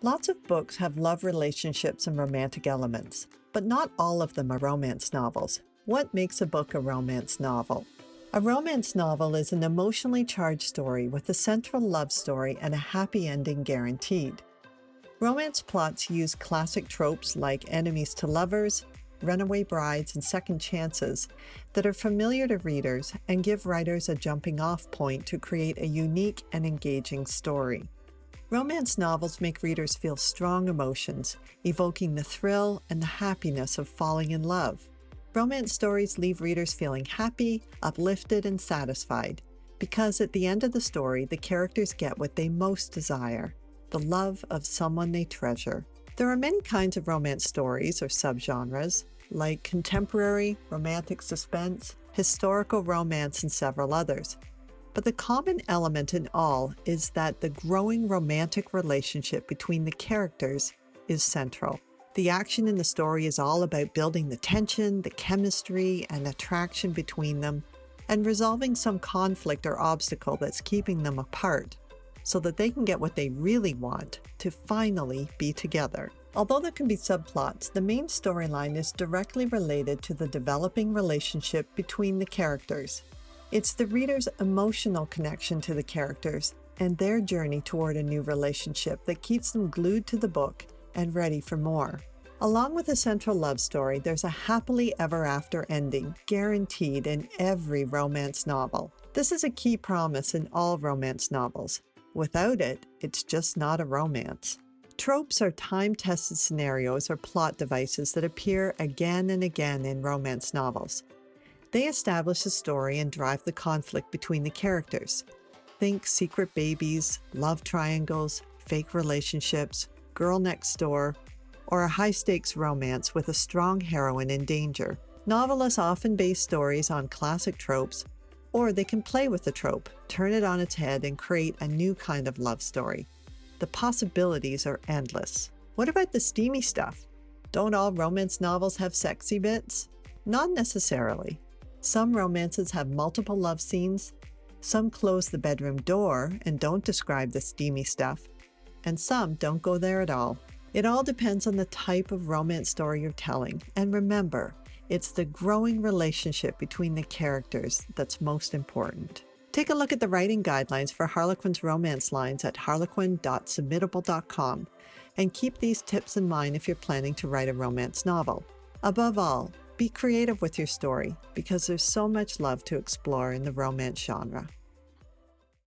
Lots of books have love relationships and romantic elements, but not all of them are romance novels. What makes a book a romance novel? A romance novel is an emotionally charged story with a central love story and a happy ending guaranteed. Romance plots use classic tropes like enemies to lovers, runaway brides, and second chances that are familiar to readers and give writers a jumping-off point to create a unique and engaging story. Romance novels make readers feel strong emotions, evoking the thrill and the happiness of falling in love. Romance stories leave readers feeling happy, uplifted, and satisfied, because at the end of the story, the characters get what they most desire, the love of someone they treasure. There are many kinds of romance stories or subgenres, like contemporary, romantic suspense, historical romance, and several others. But the common element in all is that the growing romantic relationship between the characters is central. The action in the story is all about building the tension, the chemistry, and attraction between them, and resolving some conflict or obstacle that's keeping them apart, so that they can get what they really want, to finally be together. Although there can be subplots, the main storyline is directly related to the developing relationship between the characters. It's the reader's emotional connection to the characters and their journey toward a new relationship that keeps them glued to the book and ready for more. Along with a central love story, there's a happily ever after ending guaranteed in every romance novel. This is a key promise in all romance novels. Without it, it's just not a romance. Tropes are time-tested scenarios or plot devices that appear again and again in romance novels. They establish a story and drive the conflict between the characters. Think secret babies, love triangles, fake relationships, girl next door, or a high-stakes romance with a strong heroine in danger. Novelists often base stories on classic tropes, or they can play with the trope, turn it on its head, and create a new kind of love story. The possibilities are endless. What about the steamy stuff? Don't all romance novels have sexy bits? Not necessarily. Some romances have multiple love scenes, some close the bedroom door and don't describe the steamy stuff, and some don't go there at all. It all depends on the type of romance story you're telling, and remember, it's the growing relationship between the characters that's most important. Take a look at the writing guidelines for Harlequin's romance lines at harlequin.submittable.com, and keep these tips in mind if you're planning to write a romance novel. Above all, be creative with your story, because there's so much love to explore in the romance genre.